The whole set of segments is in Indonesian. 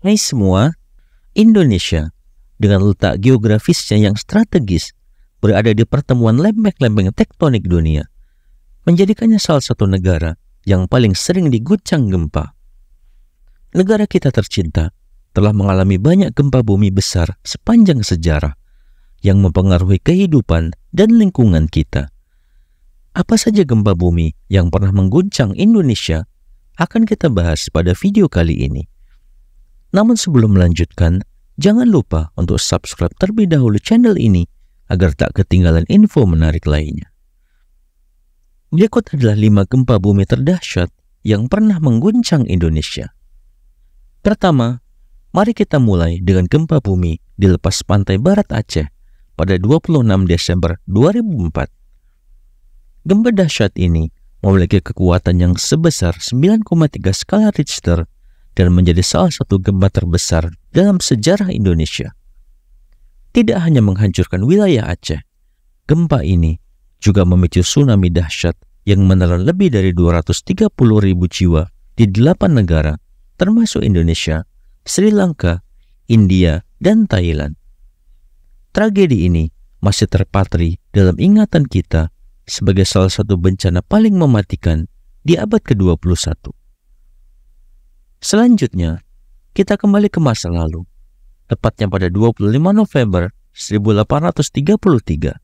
Hai semua, Indonesia dengan letak geografisnya yang strategis berada di pertemuan lempeng-lempeng tektonik dunia, menjadikannya salah satu negara yang paling sering diguncang gempa. Negara kita tercinta telah mengalami banyak gempa bumi besar sepanjang sejarah yang mempengaruhi kehidupan dan lingkungan kita. Apa saja gempa bumi yang pernah mengguncang Indonesia akan kita bahas pada video kali ini. Namun sebelum melanjutkan, jangan lupa untuk subscribe terlebih dahulu channel ini agar tak ketinggalan info menarik lainnya. Berikut adalah 5 gempa bumi terdahsyat yang pernah mengguncang Indonesia. Pertama, mari kita mulai dengan gempa bumi di lepas pantai barat Aceh pada 26 Desember 2004. Gempa dahsyat ini memiliki kekuatan yang sebesar 9,3 skala Richter dan menjadi salah satu gempa terbesar dalam sejarah Indonesia. Tidak hanya menghancurkan wilayah Aceh, gempa ini juga memicu tsunami dahsyat yang menelan lebih dari 230.000 jiwa di 8 negara, termasuk Indonesia, Sri Lanka, India, dan Thailand. Tragedi ini masih terpatri dalam ingatan kita sebagai salah satu bencana paling mematikan di abad ke-21. Selanjutnya, kita kembali ke masa lalu, tepatnya pada 25 November 1833.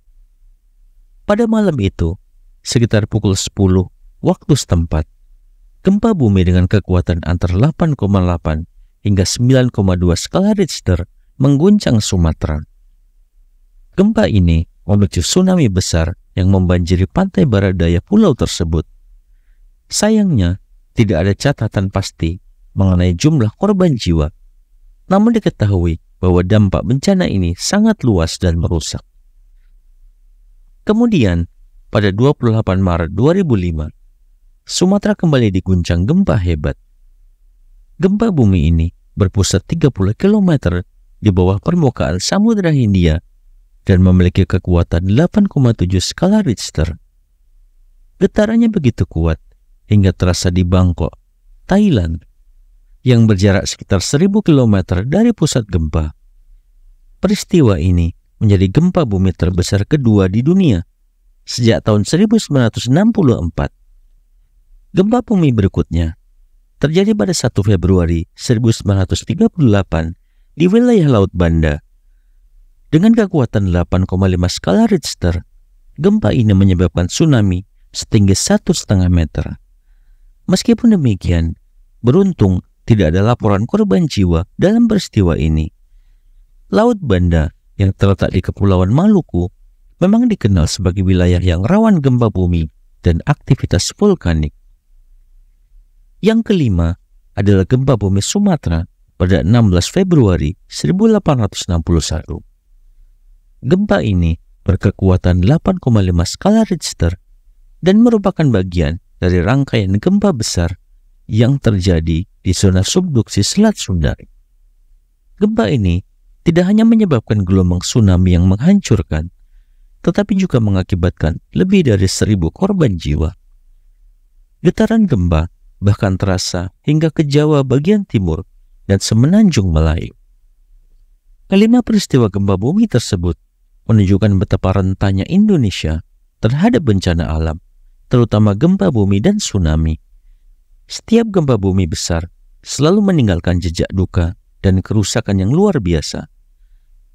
Pada malam itu, sekitar pukul 10 waktu setempat, gempa bumi dengan kekuatan antara 8,8 hingga 9,2 skala Richter mengguncang Sumatera. Gempa ini memicu tsunami besar yang membanjiri pantai barat daya pulau tersebut. Sayangnya, tidak ada catatan pasti mengenai jumlah korban jiwa. Namun diketahui bahwa dampak bencana ini sangat luas dan merusak. Kemudian, pada 28 Maret 2005, Sumatera kembali diguncang gempa hebat. Gempa bumi ini berpusat 30 km di bawah permukaan Samudra Hindia dan memiliki kekuatan 8,7 skala Richter. Getarannya begitu kuat hingga terasa di Bangkok, Thailand, yang berjarak sekitar 1000 km dari pusat gempa. Peristiwa ini menjadi gempa bumi terbesar kedua di dunia sejak tahun 1964. Gempa bumi berikutnya terjadi pada 1 Februari 1938 di wilayah Laut Banda. Dengan kekuatan 8,5 skala Richter, gempa ini menyebabkan tsunami setinggi 1,5 meter. Meskipun demikian, beruntung tidak ada laporan korban jiwa dalam peristiwa ini. Laut Banda yang terletak di Kepulauan Maluku memang dikenal sebagai wilayah yang rawan gempa bumi dan aktivitas vulkanik. Yang kelima adalah gempa bumi Sumatera pada 16 Februari 1861. Gempa ini berkekuatan 8,5 skala Richter dan merupakan bagian dari rangkaian gempa besar yang terjadi di zona subduksi Selat Sunda. Gempa ini tidak hanya menyebabkan gelombang tsunami yang menghancurkan, tetapi juga mengakibatkan lebih dari 1.000 korban jiwa. Getaran gempa bahkan terasa hingga ke Jawa bagian timur dan semenanjung Melayu. Kelima peristiwa gempa bumi tersebut menunjukkan betapa rentannya Indonesia terhadap bencana alam, terutama gempa bumi dan tsunami. Setiap gempa bumi besar selalu meninggalkan jejak duka dan kerusakan yang luar biasa.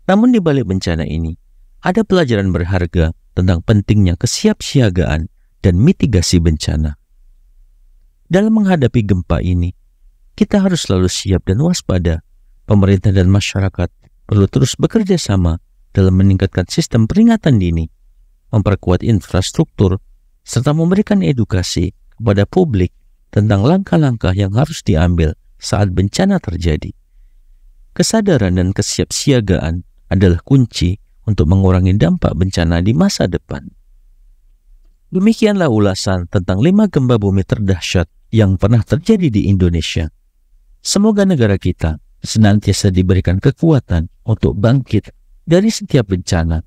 Namun di balik bencana ini, ada pelajaran berharga tentang pentingnya kesiapsiagaan dan mitigasi bencana. Dalam menghadapi gempa ini, kita harus selalu siap dan waspada. Pemerintah dan masyarakat perlu terus bekerja sama dalam meningkatkan sistem peringatan dini, memperkuat infrastruktur, serta memberikan edukasi kepada publik tentang langkah-langkah yang harus diambil saat bencana terjadi. Kesadaran dan kesiapsiagaan adalah kunci untuk mengurangi dampak bencana di masa depan. Demikianlah ulasan tentang 5 gempa bumi terdahsyat yang pernah terjadi di Indonesia. Semoga negara kita senantiasa diberikan kekuatan untuk bangkit dari setiap bencana,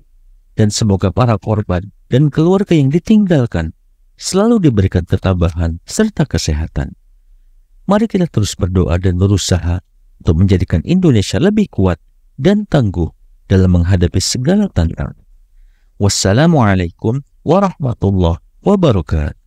dan semoga para korban dan keluarga yang ditinggalkan selalu diberikan ketabahan serta kesehatan. Mari kita terus berdoa dan berusaha untuk menjadikan Indonesia lebih kuat dan tangguh dalam menghadapi segala tantangan. Wassalamualaikum warahmatullahi wabarakatuh.